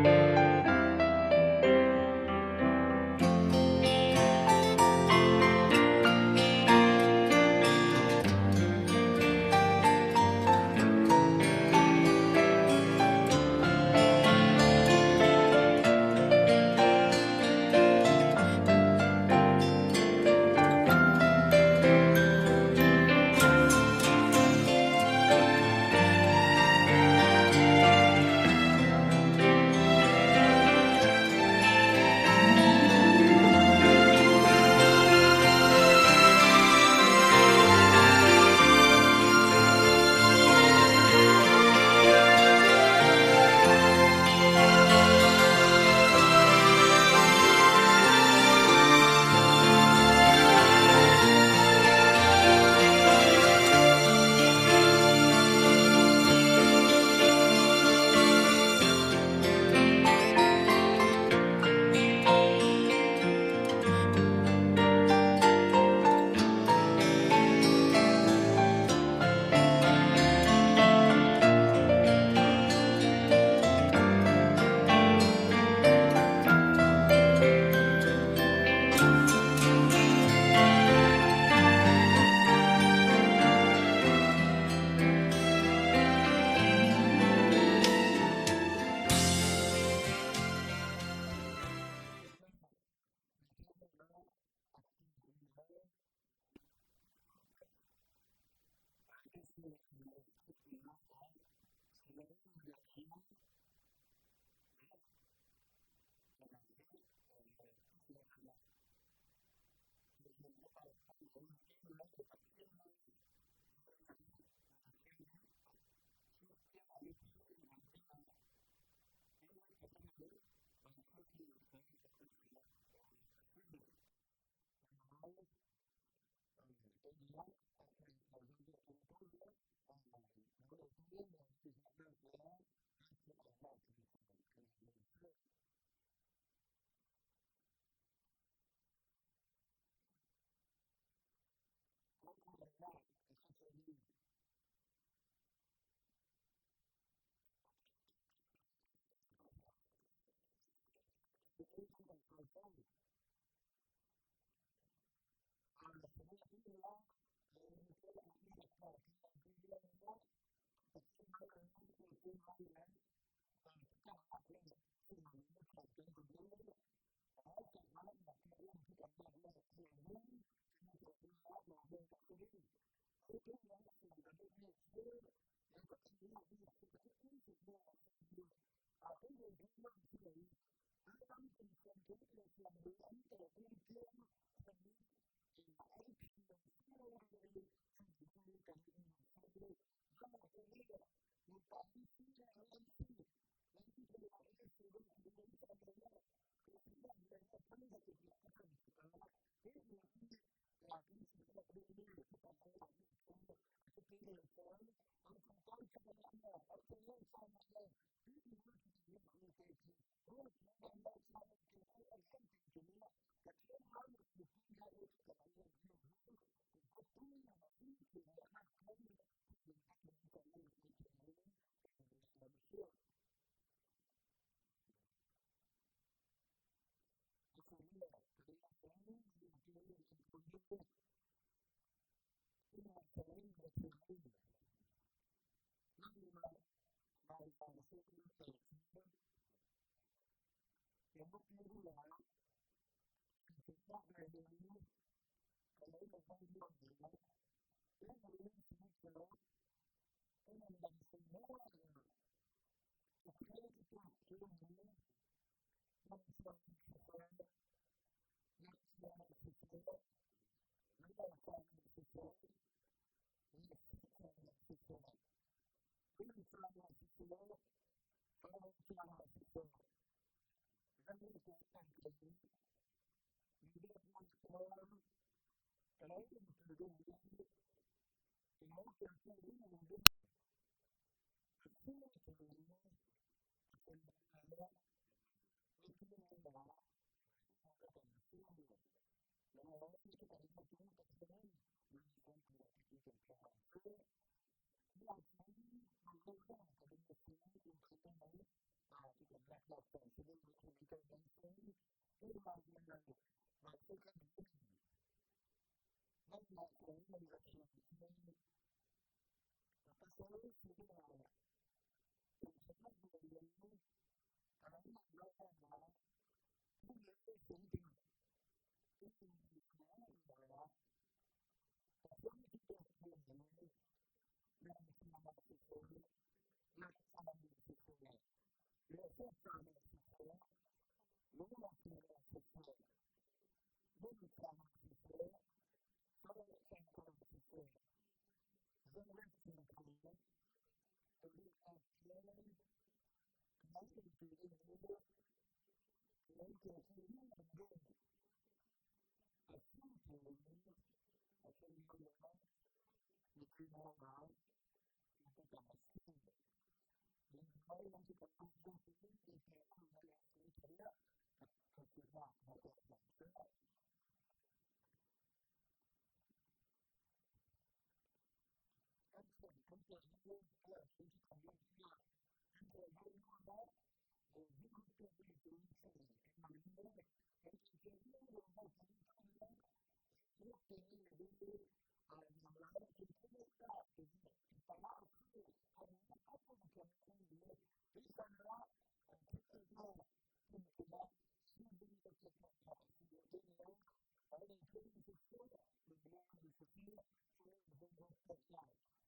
เ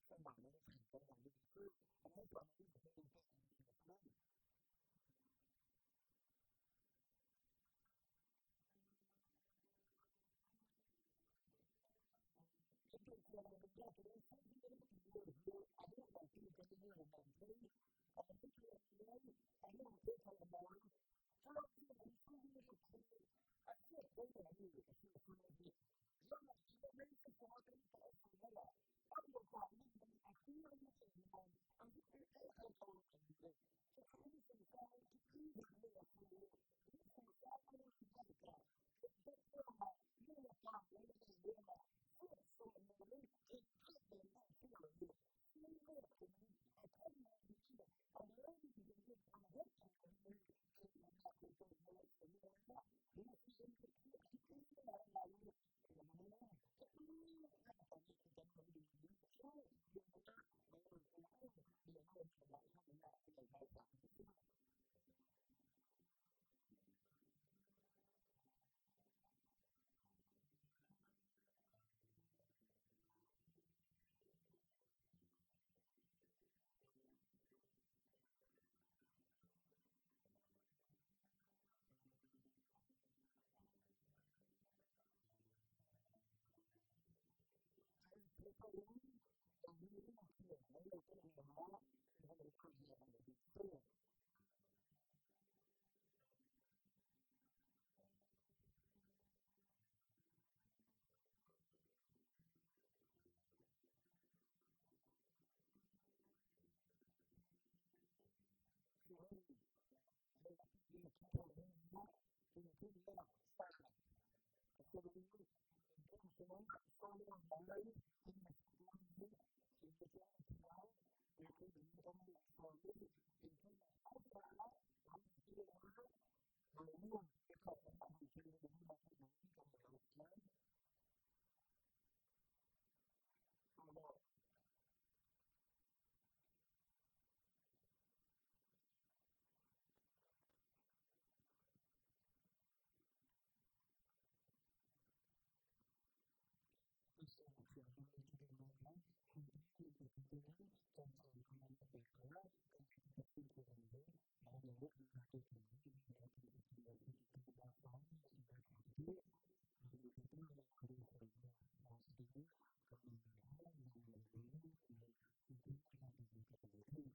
ซึ่งบางไม่ได้ผ่านกระบวนการที่ดีขึ้นและตัวนี้จะเป็นตัวอันดีขึ้นเป็นตัวเราเป็นตัวที่สร้างที่ได้เป็นตัวเราอันนี้เราที่จะได้เราบางทีอันนี้ที่เราเรียนอันนี้เราที่เราบางถ้าเราที่เราสร้างที่เราคืออันนี้เราเราอยู่กับที่เราที่เราเราไม่ต้องการที่จะเอาตัวเราอันนี้เราไม่ได้อันนี้เราไม่ได้อันนี้เราต้องอันนี้เราจะทำให้สิ่งที่เราที่เราเราคือสิ่งที่เราไม่ได้เป็นตัวเราที่เราทำไม่ได้เรื่องส่วนหนึ่งที่เป็นที่เราอยู่ที่เราคือไอ้พวกนี้ที่เอาเรื่องที่เป็นเรื่องของเราที่เราคือเราคือตัวเราส่วนนี้นะนี่คือสิ่งที่เราเราอยู่คือมันนะที่ตอนนี้คือจะมาดูนี่ช่วยดูนะเราคือเราเดี๋ยวเราจะมาทำอะไรที่เราทำคือเขาตอนนี้คือเราจะเรียนว่าคือเราทำอะไรดีขึ้นคือเราที่เราเรียนว่าคือที่เราสร้างคือเราเป็นผู้สร้างสร้างอะไรที่มันคือที่จะเราคือที่เราสร้างเป็นที่เราเอาไปแล้วที่เราเราเนี่ยที่เขาทำที่เราเราทำที่เราเราเรา Questo è sicuramente del mondo, quindi per vedere tanto come la pecora, che appunto vende, ma non è una tecnica, che la fisica fame, si va a capire, ma lo che poi la cosa la stile, come il reale, la vedere, e quindi la fisica vedere.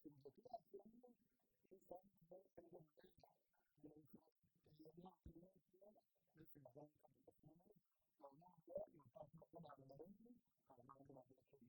the platform to find more freedom data. The this is one from the family. Now, what you talk about learning, how long do I get to do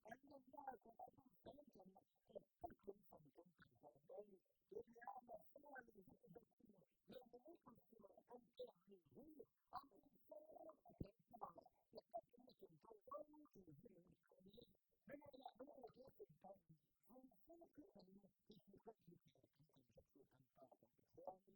and then that I think Satan is picking something people. They have a feeling that they make us feel unfairly weak. I mean, so okay, come on. The definition for those who use create, they are not really different things. When you see a person, if you put you to the people that you can talk to, tell you,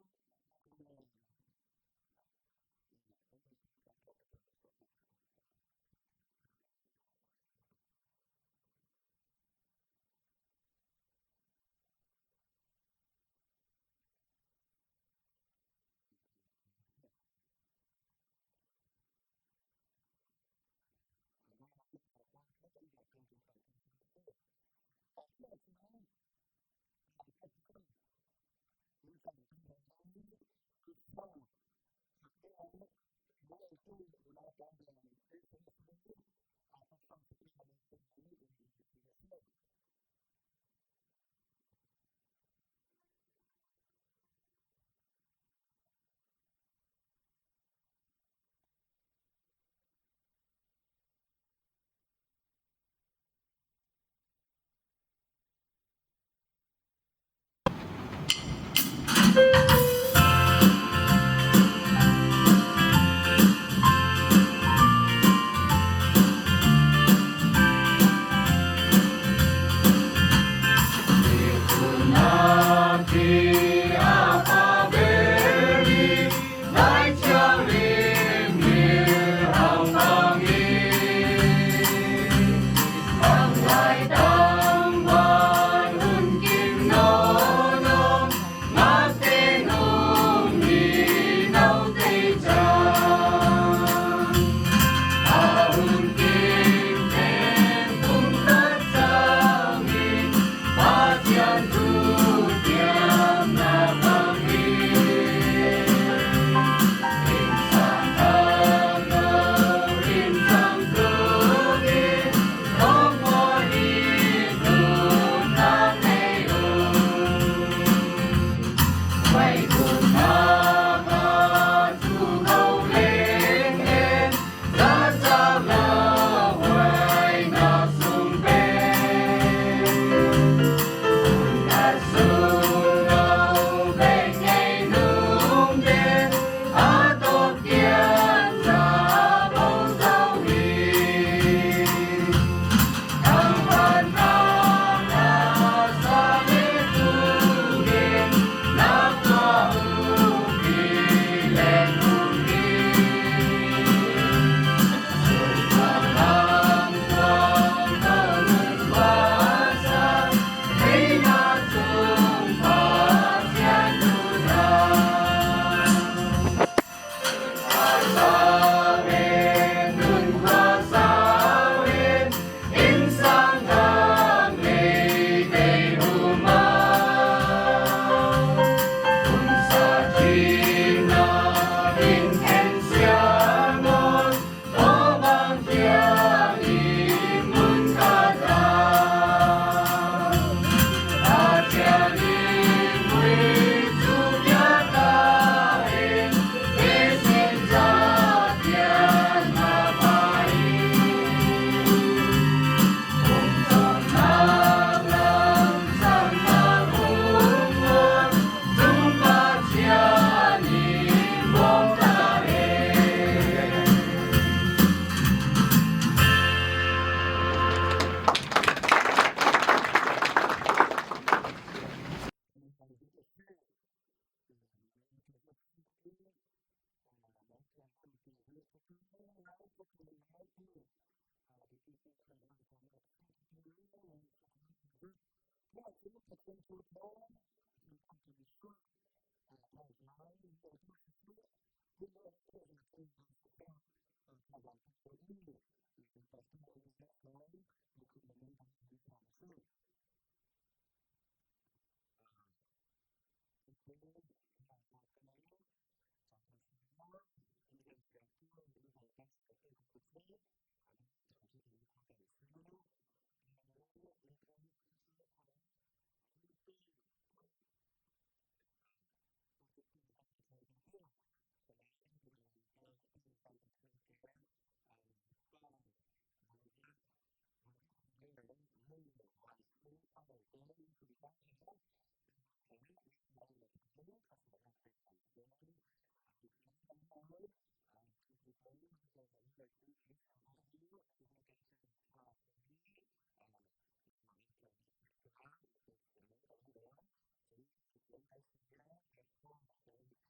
ตัวนี้คือว่าเห็นว่าผมเราเลยรู้ภาษาอังกฤษตัวนี้คือทั้งหมดคือตัวนี้มันจะเป็นแบบที่ที่สามารถที่จะเป็นการใช้ภาษาที่มันจะเป็นการเป็นสิ่งที่เราเรียนที่เป็นการสื่อสารกับคนเป็นคนที่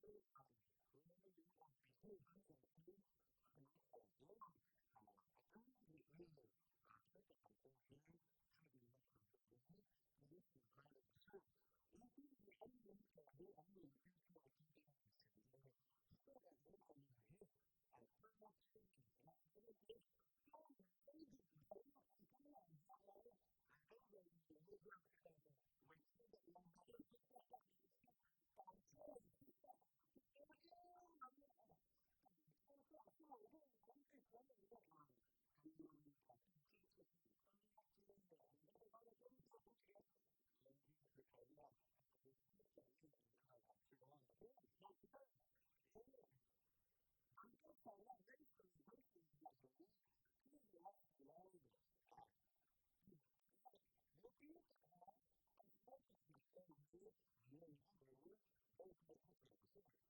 สื่อสารก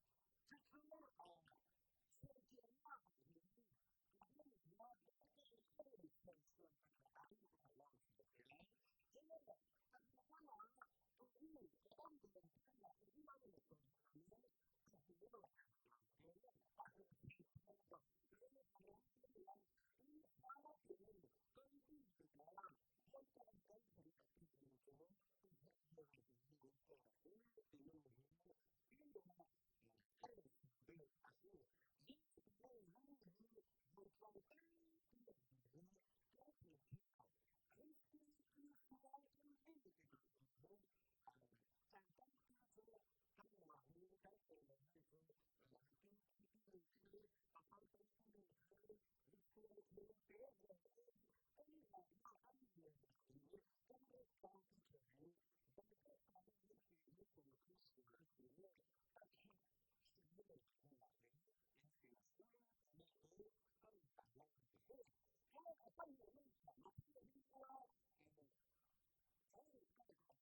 ับเราดีที่จะเป็นที่ให้เราได้รู้จั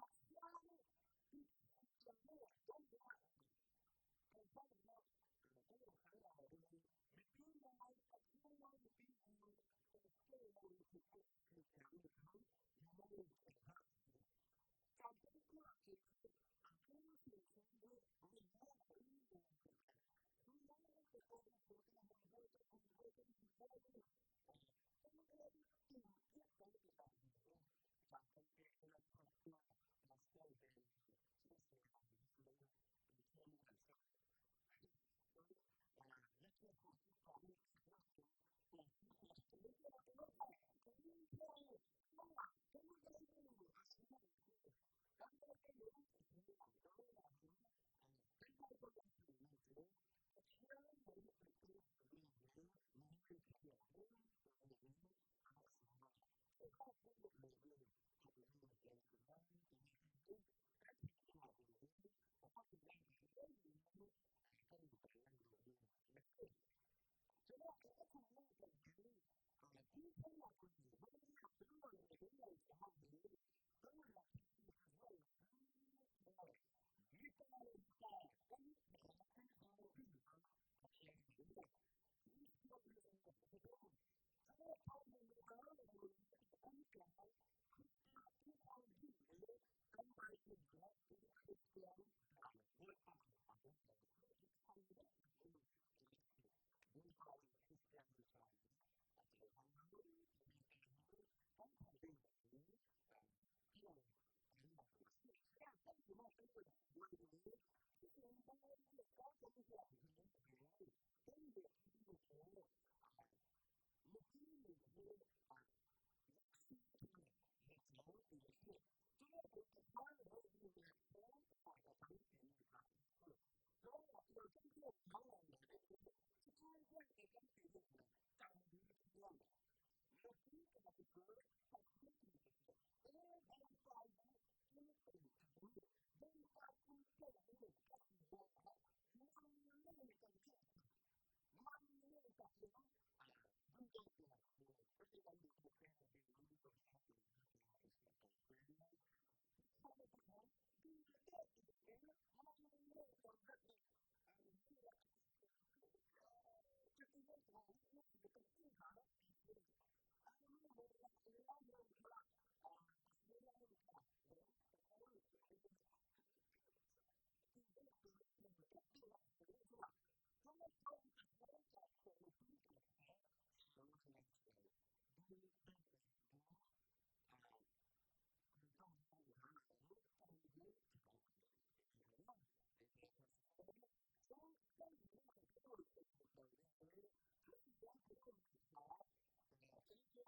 กตัวเองในเรื่องที่เป็นการ ของของเรื่องนี้ที่เราเรียนมาการต้นมาเป็นวันนี้ที่เราได้เรียนรู้กันอย่างนี้เลยเป็นเรื่องที่เราเมื่อกี้เราเรียนสิ่งที่เราเรียนที่เราจะสร้างเราเรียนรู้ต่อไปเป็นการแล้วเราจะเรียนรู้อะไรที่ช่วยให้เด็กๆเรียนจำดีขึ้นเมื่อกี้เราจะเกิดความ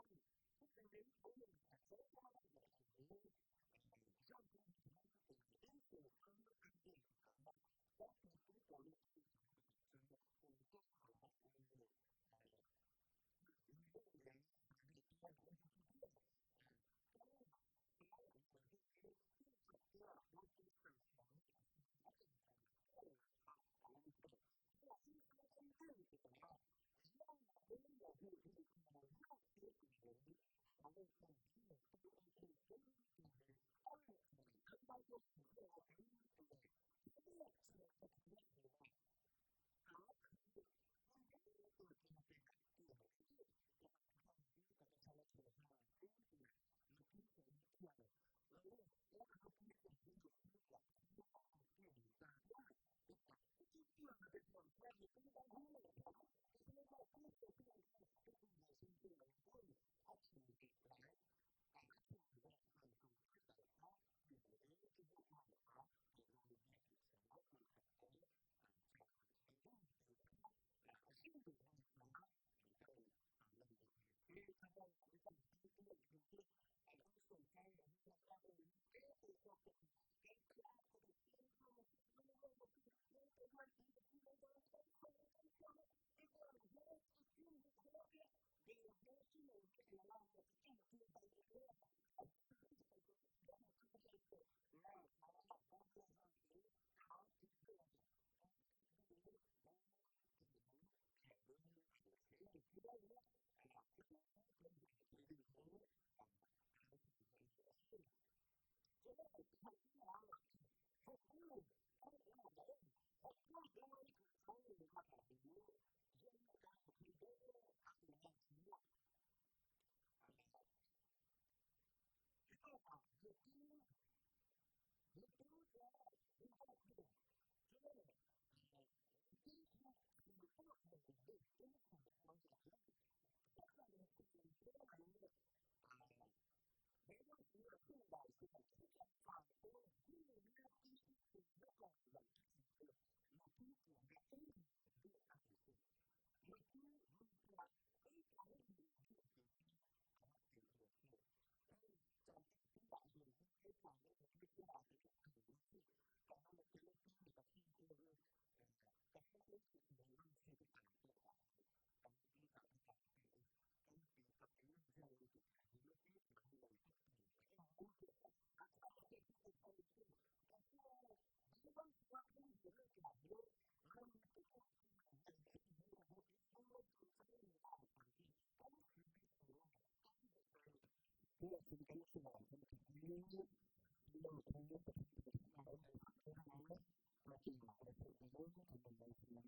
คิดที่ดีบางครั้งที่เป็นสิ่งบางครั้งที่เป็นเรื่องที่ว่ามันไม่เป็นแค่มันไม่เป็นแค่ดูตัวอย่างก็จะต้องดูตัวอย่างดูตัวอย่างดูตัวอย่างถ้าไม่เป็นดูได้ดีมันไม่เป็นแค่จะเป็นเรื่องของมันจะเป็นปัญหาที่เราคุณต้องสว่างขึ้นที่เราต้องยกไปที่เราได้มาจริงหลักเลยคือเราต้องทำในสิ่งนั้น